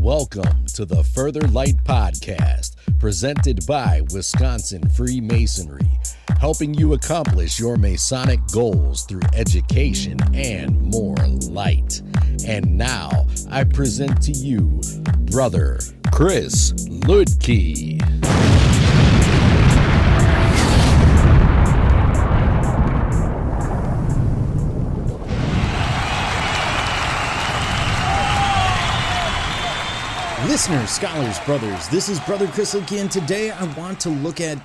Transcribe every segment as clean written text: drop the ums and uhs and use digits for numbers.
Welcome to the Further Light Podcast, presented by Wisconsin Freemasonry, helping you accomplish your Masonic goals through education and more light. And now, I present to you, Brother Chris Ludke. Listeners, scholars, brothers, this is Brother Chris Ludke, and today I want to look at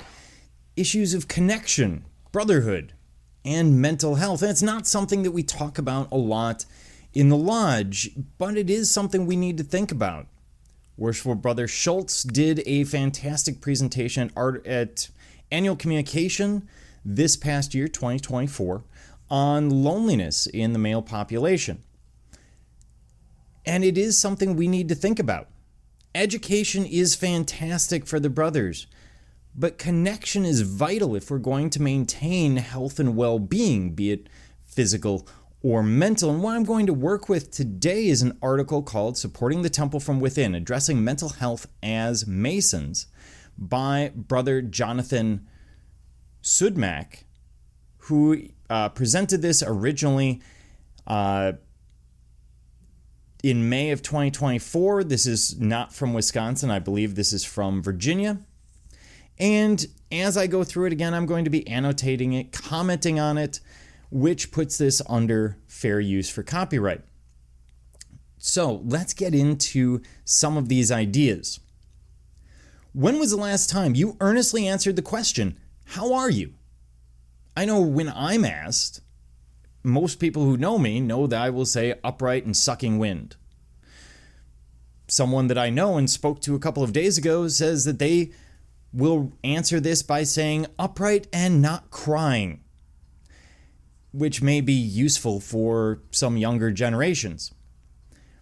issues of connection, brotherhood, and mental health. And it's not something that we talk about a lot in the lodge, but it is something we need to think about. Worshipful Brother Schultz did a fantastic presentation at Annual Communication this past year, 2024, on loneliness in the male population. And it is something we need to think about. Education is fantastic for the brothers, but connection is vital if we're going to maintain health and well-being, be it physical or mental. And what I'm going to work with today is an article called Supporting the Temple from Within, Addressing Mental Health as Masons by Brother Jonathan Sudmak, who presented this originally in May of 2024. This is not from Wisconsin. I believe this is from Virginia. And as I go through it again, I'm going to be annotating it, commenting on it, which puts this under fair use for copyright. So let's get into some of these ideas. When was the last time you earnestly answered the question, how are you? I know when I'm asked, most people who know me know that I will say upright and sucking wind. Someone that I know and spoke to a couple of days ago says that they will answer this by saying upright and not crying, which may be useful for some younger generations.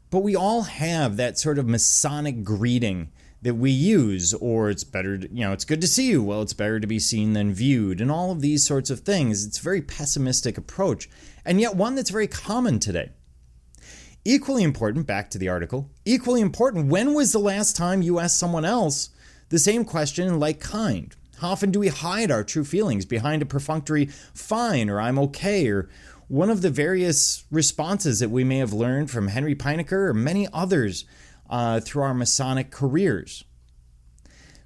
But we all have that sort of Masonic greeting that we use, or it's better, it's good to see you. Well, it's better to be seen than viewed, and all of these sorts of things. It's a very pessimistic approach, and yet one that's very common today. Equally important, back to the article, equally important, when was the last time you asked someone else the same question in like kind? How often do we hide our true feelings behind a perfunctory fine or I'm okay, or one of the various responses that we may have learned from Henry Peinecker or many others through our Masonic careers?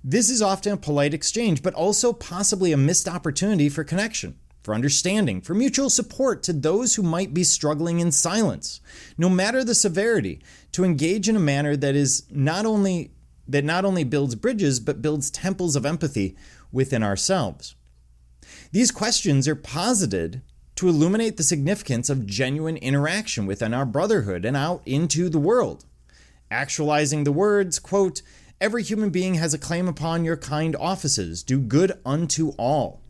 This is often a polite exchange, but also possibly a missed opportunity for connection, for understanding, for mutual support to those who might be struggling in silence, no matter the severity, to engage in a manner that not only builds bridges, but builds temples of empathy within ourselves. These questions are posited to illuminate the significance of genuine interaction within our brotherhood and out into the world. Actualizing the words, quote, every human being has a claim upon your kind offices. Do good unto all.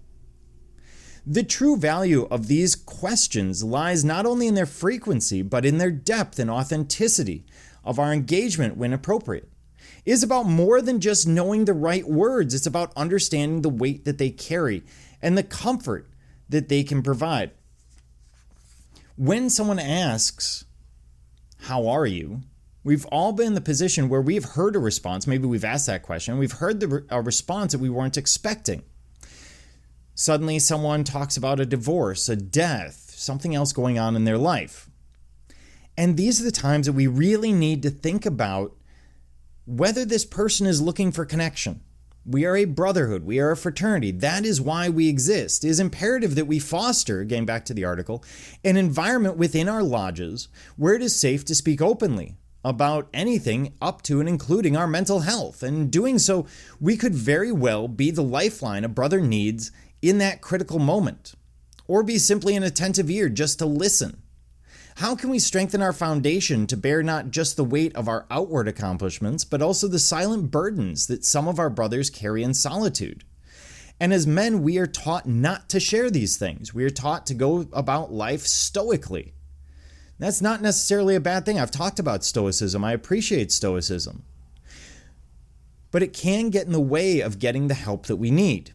The true value of these questions lies not only in their frequency, but in their depth and authenticity of our engagement when appropriate. It is about more than just knowing the right words. It's about understanding the weight that they carry and the comfort that they can provide. When someone asks, how are you? We've all been in the position where we've heard a response. Maybe we've asked that question. We've heard a response that we weren't expecting. Suddenly someone talks about a divorce, a death, something else going on in their life. And these are the times that we really need to think about whether this person is looking for connection. We are a brotherhood. We are a fraternity. That is why we exist. It is imperative that we foster, getting back to the article, an environment within our lodges where it is safe to speak openly about anything up to and including our mental health. And in doing so, we could very well be the lifeline a brother needs in that critical moment, or be simply an attentive ear just to listen. How can we strengthen our foundation to bear not just the weight of our outward accomplishments, but also the silent burdens that some of our brothers carry in solitude? And as men, we are taught not to share these things. We are taught to go about life stoically. That's not necessarily a bad thing. I've talked about stoicism. I appreciate stoicism. But it can get in the way of getting the help that we need.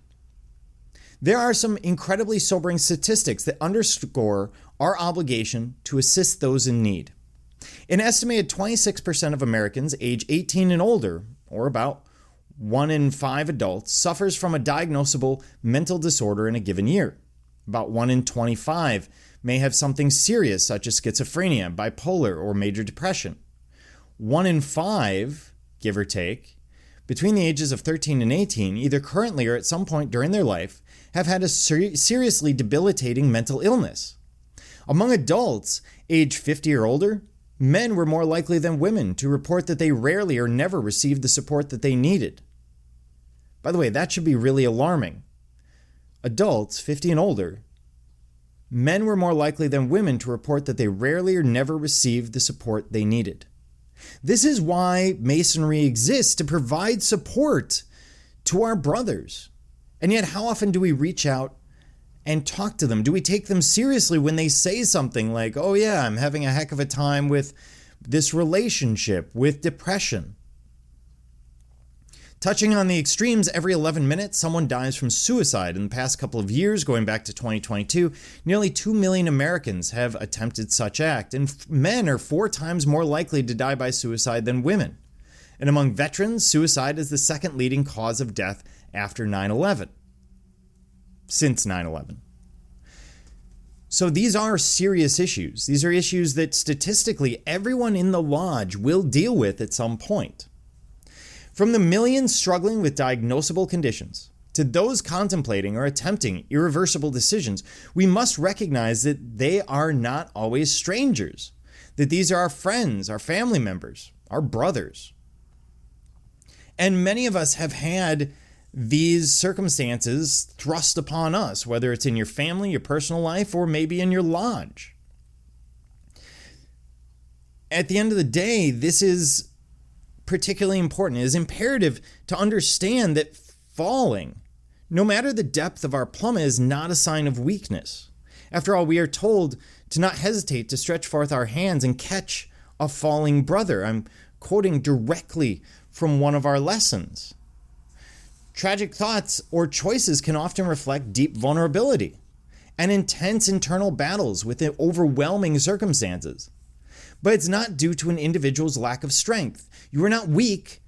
There are some incredibly sobering statistics that underscore our obligation to assist those in need. An estimated 26% of Americans age 18 and older, or about 1 in 5 adults, suffers from a diagnosable mental disorder in a given year. About 1 in 25 may have something serious such as schizophrenia, bipolar, or major depression. 1 in 5, give or take, between the ages of 13 and 18, either currently or at some point during their life, have had a seriously debilitating mental illness. Among adults age 50 or older, men were more likely than women to report that they rarely or never received the support that they needed. By the way, that should be really alarming. Adults 50 and older, men were more likely than women to report that they rarely or never received the support they needed. This is why Masonry exists, to provide support to our brothers. And yet, how often do we reach out and talk to them? Do we take them seriously when they say something like, oh yeah, I'm having a heck of a time with this relationship, with depression? Touching on the extremes, every 11 minutes, someone dies from suicide. In the past couple of years, going back to 2022, nearly 2 million Americans have attempted such act, and men are 4 times more likely to die by suicide than women. And among veterans, suicide is the second leading cause of death after 9/11. Since 9/11. So these are serious issues. These are issues that statistically everyone in the lodge will deal with at some point. From the millions struggling with diagnosable conditions to those contemplating or attempting irreversible decisions, we must recognize that they are not always strangers, that these are our friends, our family members, our brothers. And many of us have had these circumstances thrust upon us, whether it's in your family, your personal life, or maybe in your lodge. At the end of the day, this is particularly important. It is imperative to understand that falling, no matter the depth of our plummet, is not a sign of weakness. After all, we are told to not hesitate to stretch forth our hands and catch a falling brother. I'm quoting directly from one of our lessons. Tragic thoughts or choices can often reflect deep vulnerability and intense internal battles with overwhelming circumstances. But it's not due to an individual's lack of strength. You are not weak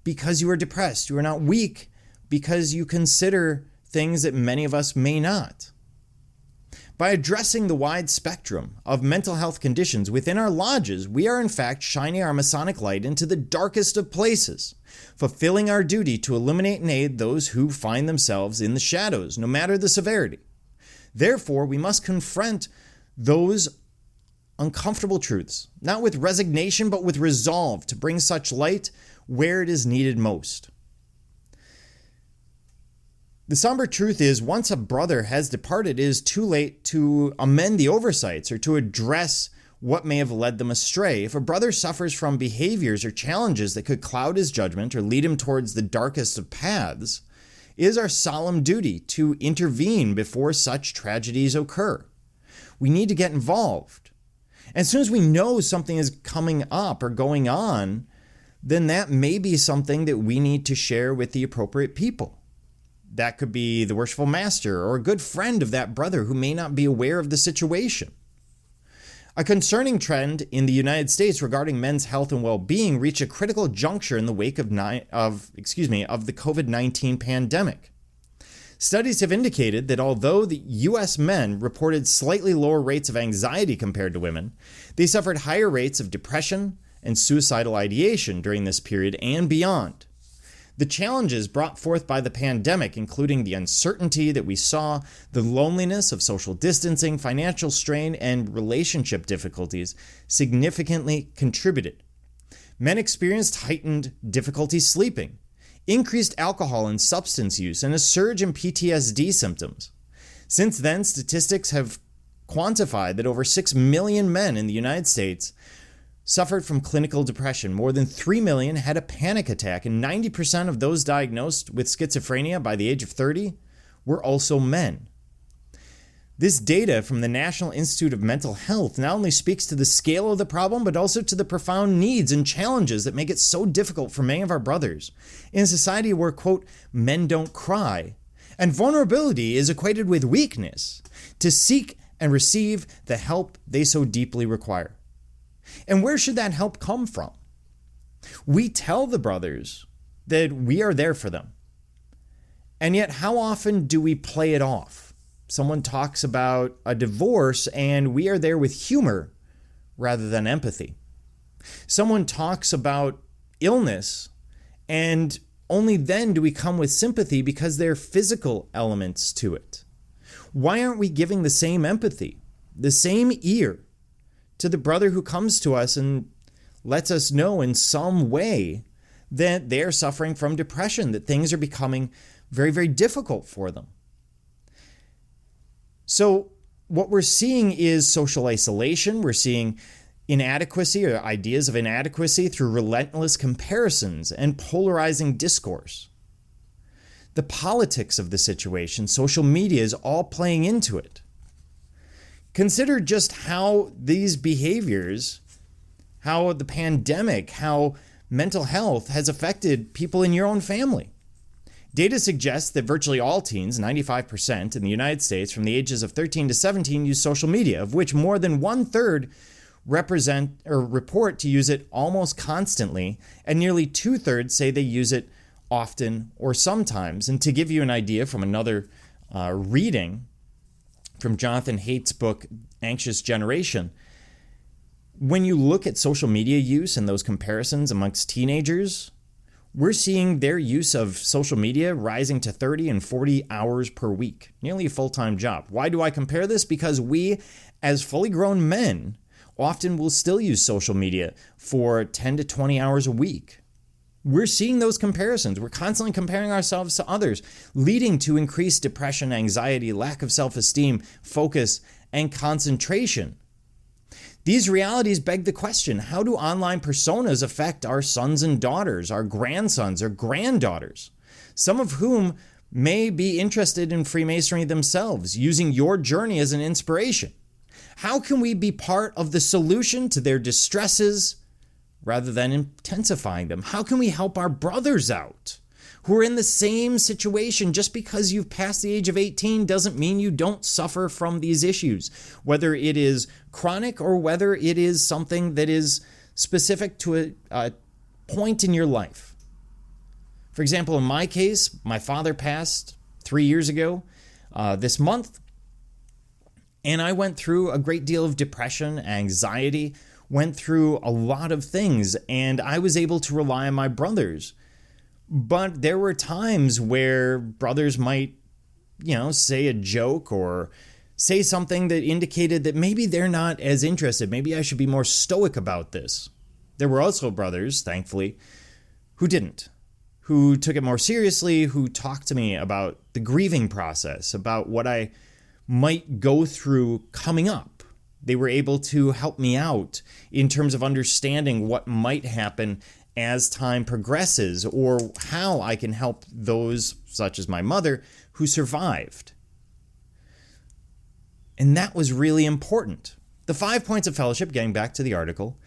because you are depressed. You are not weak because you consider things that many of us may not. By addressing the wide spectrum of mental health conditions within our lodges, we are in fact shining our Masonic light into the darkest of places, fulfilling our duty to illuminate and aid those who find themselves in the shadows, no matter the severity. Therefore, we must confront those uncomfortable truths, not with resignation, but with resolve to bring such light where it is needed most. The somber truth is, once a brother has departed, it is too late to amend the oversights or to address what may have led them astray. If a brother suffers from behaviors or challenges that could cloud his judgment or lead him towards the darkest of paths, it is our solemn duty to intervene before such tragedies occur. We need to get involved. As soon as we know something is coming up or going on, then that may be something that we need to share with the appropriate people. That could be the worshipful master or a good friend of that brother who may not be aware of the situation. A concerning trend in the United States regarding men's health and well-being reached a critical juncture in the wake of the COVID-19 pandemic. Studies have indicated that although the U.S. men reported slightly lower rates of anxiety compared to women, they suffered higher rates of depression and suicidal ideation during this period and beyond. The challenges brought forth by the pandemic, including the uncertainty that we saw, the loneliness of social distancing, financial strain, and relationship difficulties, significantly contributed. Men experienced heightened difficulty sleeping, increased alcohol and substance use, and a surge in PTSD symptoms. Since then, statistics have quantified that over 6 million men in the United States suffered from clinical depression. More than 3 million had a panic attack, and 90% of those diagnosed with schizophrenia by the age of 30 were also men. This data from the National Institute of Mental Health not only speaks to the scale of the problem, but also to the profound needs and challenges that make it so difficult for many of our brothers in a society where, quote, men don't cry, and vulnerability is equated with weakness, to seek and receive the help they so deeply require. And where should that help come from? We tell the brothers that we are there for them. And yet, how often do we play it off? Someone talks about a divorce and we are there with humor rather than empathy. Someone talks about illness and only then do we come with sympathy because there are physical elements to it. Why aren't we giving the same empathy, the same ear to the brother who comes to us and lets us know in some way that they're suffering from depression, that things are becoming very, very difficult for them? So what we're seeing is social isolation. We're seeing inadequacy or ideas of inadequacy through relentless comparisons and polarizing discourse. The politics of the situation, social media is all playing into it. Consider just how these behaviors, how the pandemic, how mental health has affected people in your own family. Data suggests that virtually all teens, 95% in the United States from the ages of 13 to 17, use social media, of which more than 1/3 represent or report to use it almost constantly, and nearly 2/3 say they use it often or sometimes. And to give you an idea from another reading from Jonathan Haidt's book, Anxious Generation, when you look at social media use and those comparisons amongst teenagers, we're seeing their use of social media rising to 30 and 40 hours per week, nearly a full-time job. Why do I compare this? Because we, as fully grown men, often will still use social media for 10 to 20 hours a week. We're seeing those comparisons. We're constantly comparing ourselves to others, leading to increased depression, anxiety, lack of self-esteem, focus, and concentration. These realities beg the question, how do online personas affect our sons and daughters, our grandsons or granddaughters, some of whom may be interested in Freemasonry themselves, using your journey as an inspiration? How can we be part of the solution to their distresses rather than intensifying them? How can we help our brothers out who are in the same situation? Just because you've passed the age of 18 doesn't mean you don't suffer from these issues, whether it is chronic or whether it is something that is specific to a point in your life. For example, in my case, my father passed 3 years ago this month, and I went through a great deal of depression, anxiety, went through a lot of things, and I was able to rely on my brothers. But there were times where brothers might, say a joke or say something that indicated that maybe they're not as interested. Maybe I should be more stoic about this. There were also brothers, thankfully, who didn't, who took it more seriously, who talked to me about the grieving process, about what I might go through coming up. They were able to help me out in terms of understanding what might happen as time progresses, or how I can help those, such as my mother, who survived. And that was really important. The 5 points of fellowship, getting back to the article,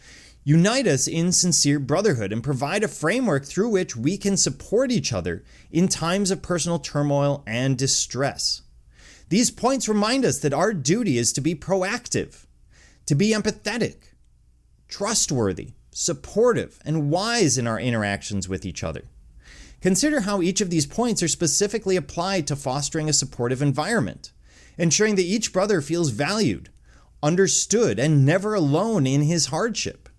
unite us in sincere brotherhood and provide a framework through which we can support each other in times of personal turmoil and distress. These points remind us that our duty is to be proactive, to be empathetic, trustworthy, supportive, and wise in our interactions with each other. Consider how each of these points are specifically applied to fostering a supportive environment, ensuring that each brother feels valued, understood, and never alone in his hardship.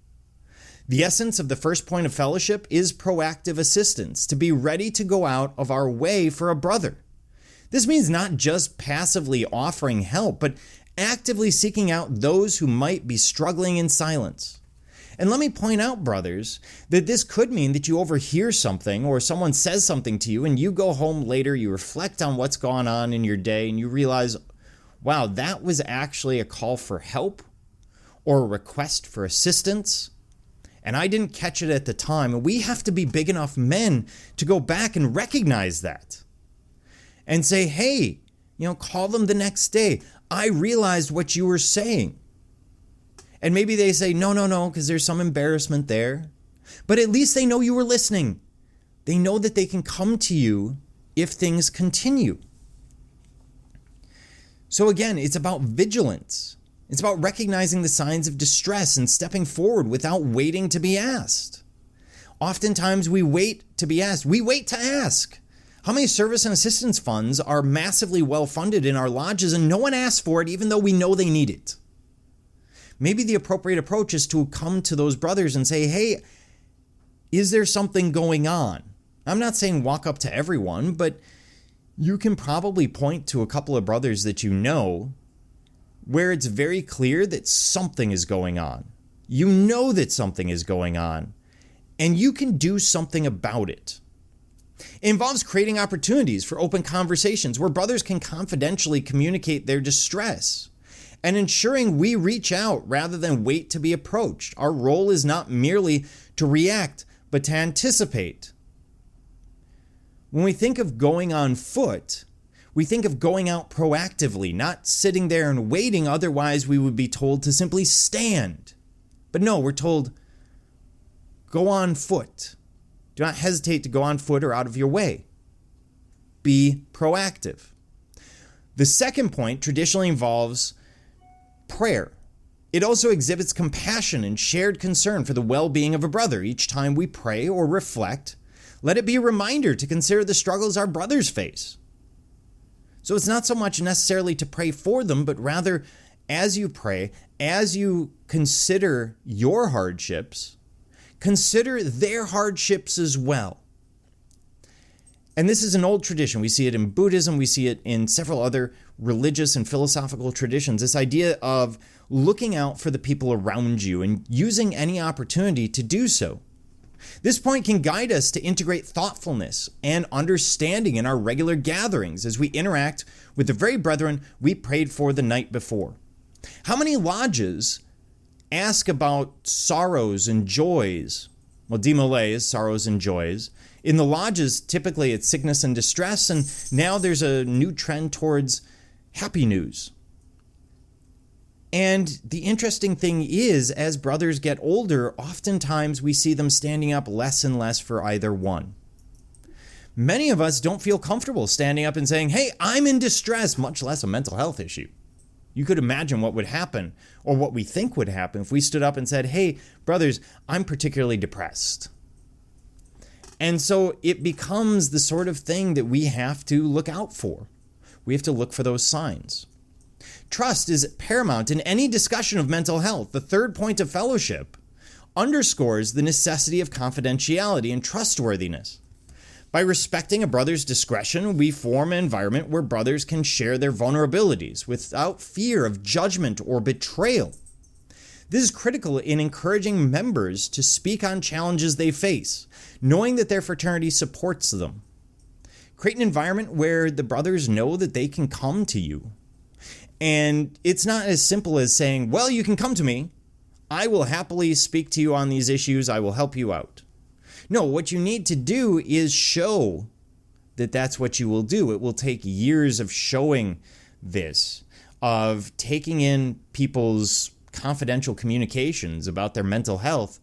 The essence of the first point of fellowship is proactive assistance, to be ready to go out of our way for a brother. This means not just passively offering help, but actively seeking out those who might be struggling in silence. And let me point out, brothers, that this could mean that you overhear something or someone says something to you and you go home later, you reflect on what's gone on in your day, and you realize, wow, that was actually a call for help or a request for assistance, and I didn't catch it at the time. And we have to be big enough men to go back and recognize that and say, hey, call them the next day. I realized what you were saying. And maybe they say, no, because there's some embarrassment there. But at least they know you were listening. They know that they can come to you if things continue. So again, it's about vigilance. It's about recognizing the signs of distress and stepping forward without waiting to be asked. Oftentimes we wait to be asked. We wait to ask. How many service and assistance funds are massively well-funded in our lodges and no one asks for it even though we know they need it? Maybe the appropriate approach is to come to those brothers and say, hey, is there something going on? I'm not saying walk up to everyone, but you can probably point to a couple of brothers that you know where it's very clear that something is going on. You know that something is going on, and you can do something about it. It involves creating opportunities for open conversations where brothers can confidentially communicate their distress and ensuring we reach out rather than wait to be approached. Our role is not merely to react, but to anticipate. When we think of going on foot, we think of going out proactively, not sitting there and waiting. Otherwise, we would be told to simply stand. But no, we're told, go on foot. Do not hesitate to go on foot or out of your way. Be proactive. The second point traditionally involves prayer. It also exhibits compassion and shared concern for the well-being of a brother. Each time we pray or reflect, let it be a reminder to consider the struggles our brothers face. So it's not so much necessarily to pray for them, but rather as you pray, as you consider your hardships, consider their hardships as well. And this is an old tradition. We see it in Buddhism. We see it in several other religious and philosophical traditions. This idea of looking out for the people around you and using any opportunity to do so. This point can guide us to integrate thoughtfulness and understanding in our regular gatherings as we interact with the very brethren we prayed for the night before. How many lodges ask about sorrows and joys? Well, demole is sorrows and joys. In the lodges, typically it's sickness and distress, and now there's a new trend towards happy news. And the interesting thing is, as brothers get older, oftentimes we see them standing up less and less for either one. Many of us don't feel comfortable standing up and saying, hey, I'm in distress, much less a mental health issue. You could imagine what would happen, or what we think would happen, if we stood up and said, hey, brothers, I'm particularly depressed. And so it becomes the sort of thing that we have to look out for. We have to look for those signs. Trust is paramount in any discussion of mental health. The third point of fellowship underscores the necessity of confidentiality and trustworthiness. By respecting a brother's discretion, we form an environment where brothers can share their vulnerabilities without fear of judgment or betrayal. This is critical in encouraging members to speak on challenges they face, knowing that their fraternity supports them. Create an environment where the brothers know that they can come to you. And it's not as simple as saying, well, you can come to me. I will happily speak to you on these issues. I will help you out. No, what you need to do is show that that's what you will do. It will take years of showing this, of taking in people's confidential communications about their mental health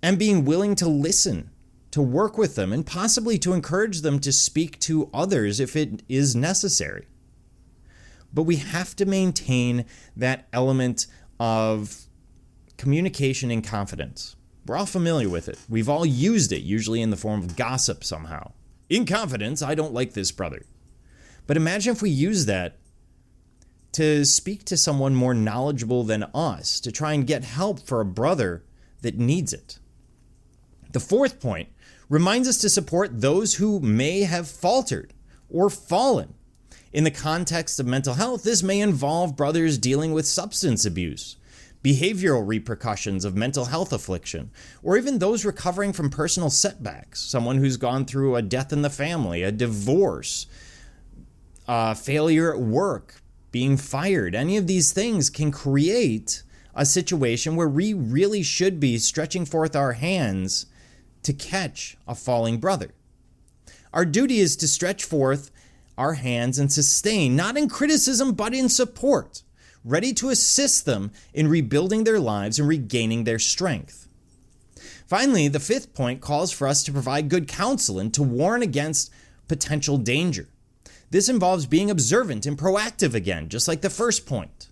and being willing to listen, to work with them, and possibly to encourage them to speak to others if it is necessary. But we have to maintain that element of communication and confidence. We're all familiar with it. We've all used it, usually in the form of gossip somehow. In confidence, I don't like this brother. But imagine if we use that to speak to someone more knowledgeable than us, to try and get help for a brother that needs it. The fourth point reminds us to support those who may have faltered or fallen. In the context of mental health, this may involve brothers dealing with substance abuse, behavioral repercussions of mental health affliction, or even those recovering from personal setbacks, someone who's gone through a death in the family, a divorce, failure at work, being fired. Any of these things can create a situation where we really should be stretching forth our hands to catch a falling brother. Our duty is to stretch forth our hands and sustain, not in criticism, but in support, ready to assist them in rebuilding their lives and regaining their strength. Finally, the fifth point calls for us to provide good counsel and to warn against potential danger. This involves being observant and proactive again, just like the first point.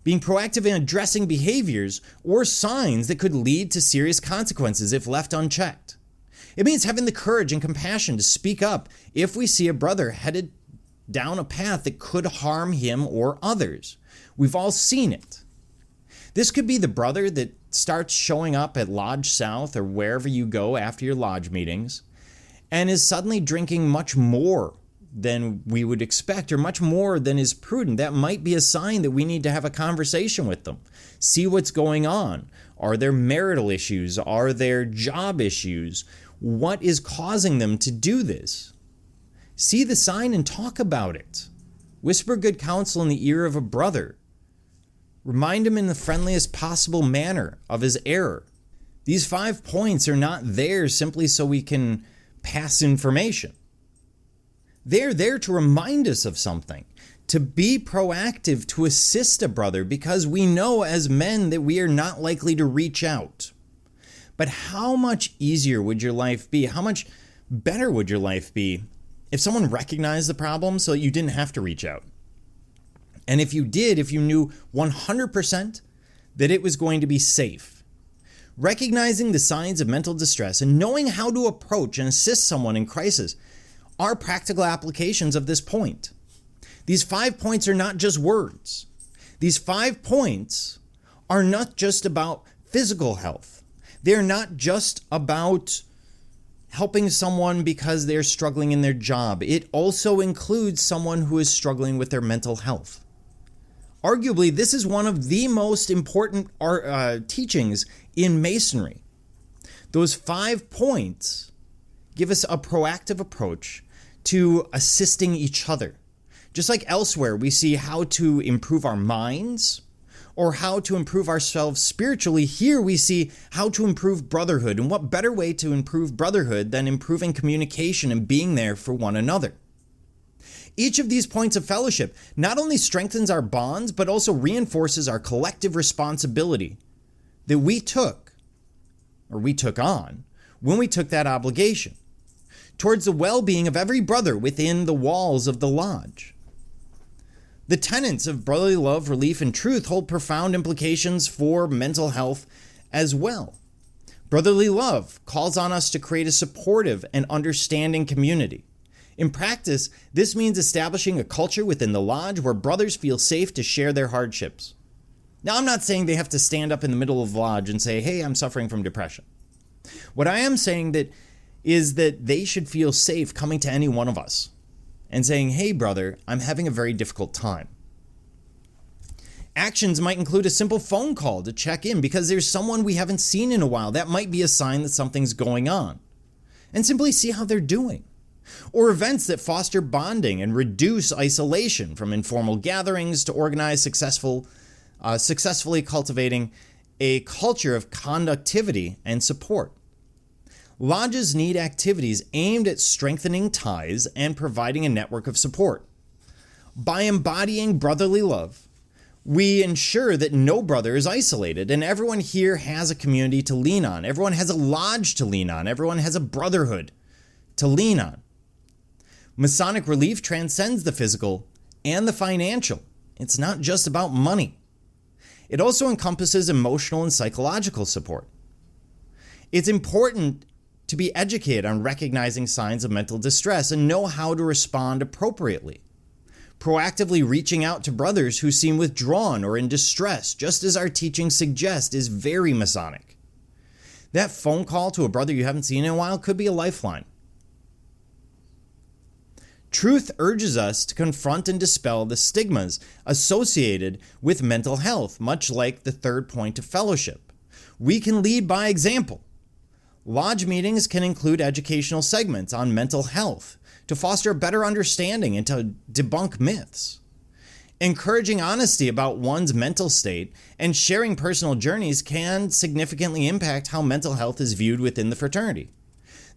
being proactive in addressing behaviors or signs that could lead to serious consequences if left unchecked. It means having the courage and compassion to speak up if we see a brother headed down a path that could harm him or others. We've all seen it. This could be the brother that starts showing up at Lodge South or wherever you go after your lodge meetings and is suddenly drinking much more than we would expect or much more than is prudent. That might be a sign that we need to have a conversation with them. See what's going on. Are there marital issues? Are there job issues? What is causing them to do this? See the sign and talk about it. Whisper good counsel in the ear of a brother. Remind him in the friendliest possible manner of his error. These 5 points are not there simply so we can pass information. They're there to remind us of something, to be proactive, to assist a brother, because we know as men that we are not likely to reach out. But how much easier would your life be? How much better would your life be if someone recognized the problem so that you didn't have to reach out? And if you did, if you knew 100% that it was going to be safe, recognizing the signs of mental distress and knowing how to approach and assist someone in crisis are practical applications of this point. These 5 points are not just words. These 5 points are not just about physical health. They're not just about helping someone because they're struggling in their job. It also includes someone who is struggling with their mental health. Arguably, this is one of the most important teachings in Masonry. Those 5 points give us a proactive approach to assisting each other. Just like elsewhere, we see how to improve our minds or how to improve ourselves spiritually. Here we see how to improve brotherhood. And what better way to improve brotherhood than improving communication and being there for one another? Each of these points of fellowship not only strengthens our bonds, but also reinforces our collective responsibility that we took on when we took that obligation towards the well-being of every brother within the walls of the lodge. The tenets of brotherly love, relief, and truth hold profound implications for mental health as well. Brotherly love calls on us to create a supportive and understanding community. In practice, this means establishing a culture within the lodge where brothers feel safe to share their hardships. Now, I'm not saying they have to stand up in the middle of the lodge and say, hey, I'm suffering from depression. What I am saying is that they should feel safe coming to any one of us and saying, hey, brother, I'm having a very difficult time. Actions might include a simple phone call to check in because there's someone we haven't seen in a while. That might be a sign that something's going on. And simply see how they're doing. Or events that foster bonding and reduce isolation, from informal gatherings to organized successfully cultivating a culture of conductivity and support. Lodges need activities aimed at strengthening ties and providing a network of support. By embodying brotherly love, we ensure that no brother is isolated and everyone here has a community to lean on. Everyone has a lodge to lean on. Everyone has a brotherhood to lean on. Masonic relief transcends the physical and the financial. It's not just about money. It also encompasses emotional and psychological support. It's important to be educated on recognizing signs of mental distress and know how to respond appropriately. Proactively reaching out to brothers who seem withdrawn or in distress, just as our teachings suggest, is very Masonic. That phone call to a brother you haven't seen in a while could be a lifeline. Truth urges us to confront and dispel the stigmas associated with mental health, much like the third point of fellowship. We can lead by example. Lodge meetings can include educational segments on mental health to foster a better understanding and to debunk myths. Encouraging honesty about one's mental state and sharing personal journeys can significantly impact how mental health is viewed within the fraternity.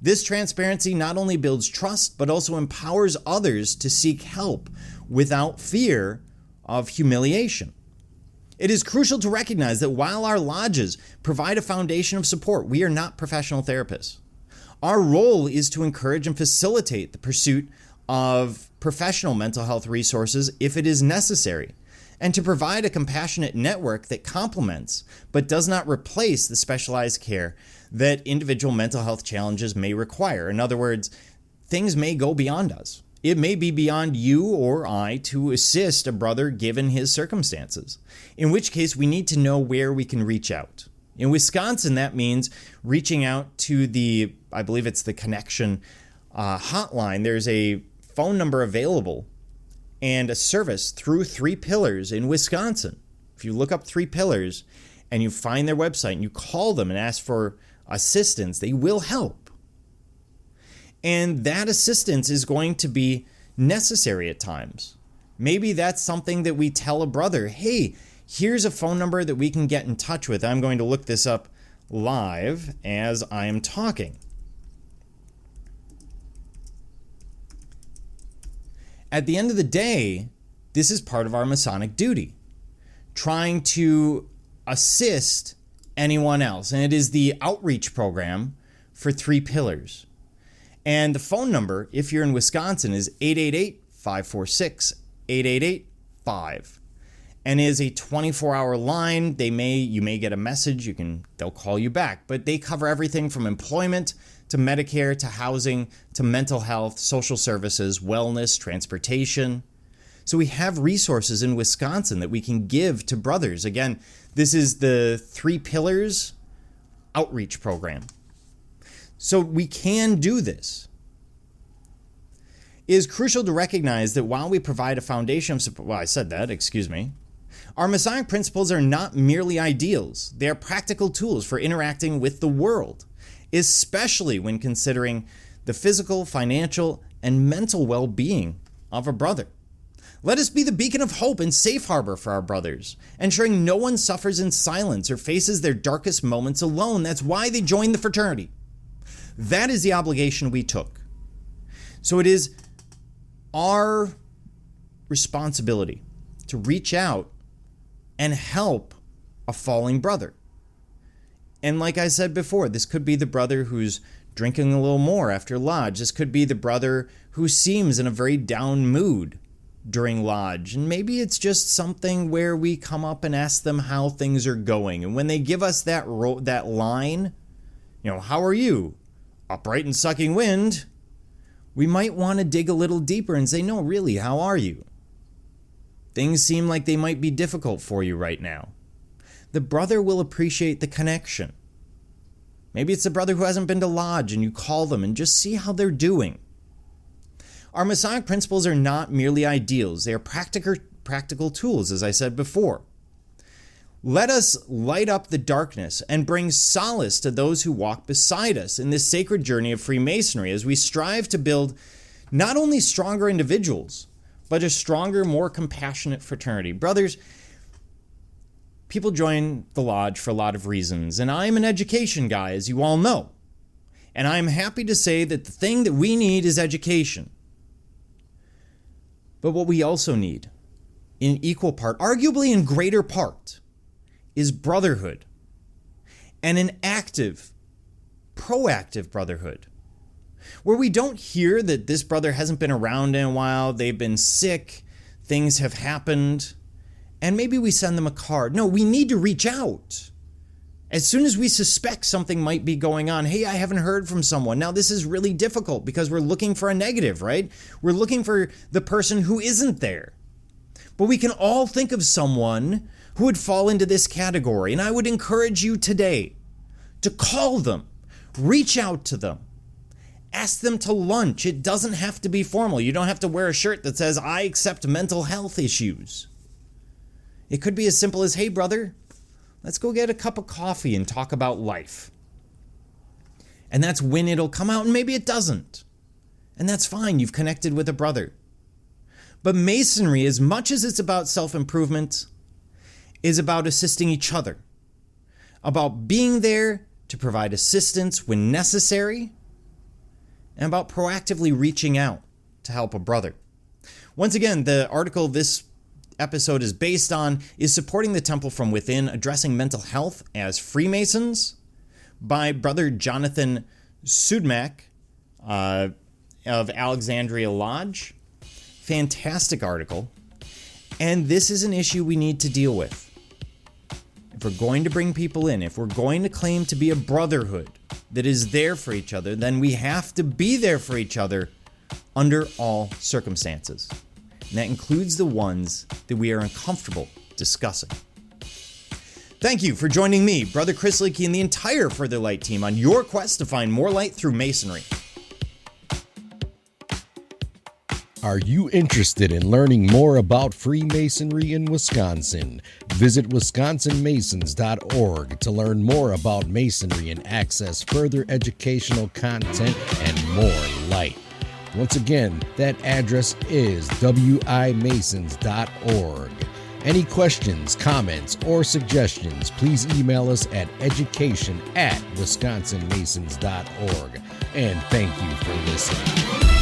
This transparency not only builds trust, but also empowers others to seek help without fear of humiliation. It is crucial to recognize that while our lodges provide a foundation of support, we are not professional therapists. Our role is to encourage and facilitate the pursuit of professional mental health resources if it is necessary, and to provide a compassionate network that complements but does not replace the specialized care that individual mental health challenges may require. In other words, things may go beyond us. It may be beyond you or I to assist a brother given his circumstances, in which case we need to know where we can reach out. In Wisconsin, that means reaching out to I believe it's the Connection hotline. There's a phone number available and a service through 3 Pillars in Wisconsin. If you look up 3 Pillars and you find their website and you call them and ask for assistance, they will help. And that assistance is going to be necessary at times. Maybe that's something that we tell a brother, hey, here's a phone number that we can get in touch with. I'm going to look this up live as I am talking. At the end of the day, this is part of our Masonic duty, trying to assist anyone else. And it is the outreach program for 3 Pillars. And the phone number, if you're in Wisconsin, is 888-546-8885. And is a 24-hour line. You may get a message, they'll call you back, but they cover everything from employment to Medicare to housing to mental health, social services, wellness, transportation. So we have resources in Wisconsin that we can give to brothers. Again, this is the 3 Pillars outreach program. So we can do this. It is crucial to recognize that while we provide a foundation of support, our Masonic principles are not merely ideals. They are practical tools for interacting with the world, especially when considering the physical, financial, and mental well-being of a brother. Let us be the beacon of hope and safe harbor for our brothers, ensuring no one suffers in silence or faces their darkest moments alone. That's why they joined the fraternity. That is the obligation we took. So it is our responsibility to reach out and help a falling brother. And like I said before, this could be the brother who's drinking a little more after lodge. This could be the brother who seems in a very down mood during lodge. And maybe it's just something where we come up and ask them how things are going. And when they give us that line, how are you? Upright and sucking wind. We might want to dig a little deeper and say, no, really, how are you? Things seem like they might be difficult for you right now. The brother will appreciate the connection. Maybe it's a brother who hasn't been to lodge and you call them and just see how they're doing. Our Masonic principles are not merely ideals. They are practical tools, as I said before. Let us light up the darkness and bring solace to those who walk beside us in this sacred journey of Freemasonry as we strive to build not only stronger individuals, but a stronger, more compassionate fraternity. Brothers, people join the lodge for a lot of reasons, and I'm an education guy, as you all know. And I'm happy to say that the thing that we need is education. But what we also need, in equal part, arguably in greater part, is brotherhood. And an active, proactive brotherhood. Where we don't hear that this brother hasn't been around in a while, they've been sick, things have happened, and maybe we send them a card. No, we need to reach out. As soon as we suspect something might be going on, hey, I haven't heard from someone. Now, this is really difficult because we're looking for a negative, right? We're looking for the person who isn't there. But we can all think of someone who would fall into this category, and I would encourage you today to call them, reach out to them, ask them to lunch. It doesn't have to be formal. You don't have to wear a shirt that says, I accept mental health issues. It could be as simple as, hey, brother, let's go get a cup of coffee and talk about life. And that's when it'll come out, and maybe it doesn't. And that's fine. You've connected with a brother. But Masonry, as much as it's about self-improvement, is about assisting each other, about being there to provide assistance when necessary, and about proactively reaching out to help a brother. Once again, the article this episode is based on is Supporting the Temple from Within, Addressing Mental Health as Freemasons by Brother Jonathan Sudmak of Alexandria Lodge. Fantastic article. And this is an issue we need to deal with. If we're going to bring people in, if we're going to claim to be a brotherhood that is there for each other, then we have to be there for each other under all circumstances. And that includes the ones that we are uncomfortable discussing. Thank you for joining me, Brother Chris Leakey, and the entire Further Light team on your quest to find more light through Masonry. Are you interested in learning more about Freemasonry in Wisconsin? Visit wisconsinmasons.org to learn more about Masonry and access further educational content and more light. Once again, that address is wimasons.org. Any questions, comments, or suggestions, please email us at education@wisconsinmasons.org. And thank you for listening.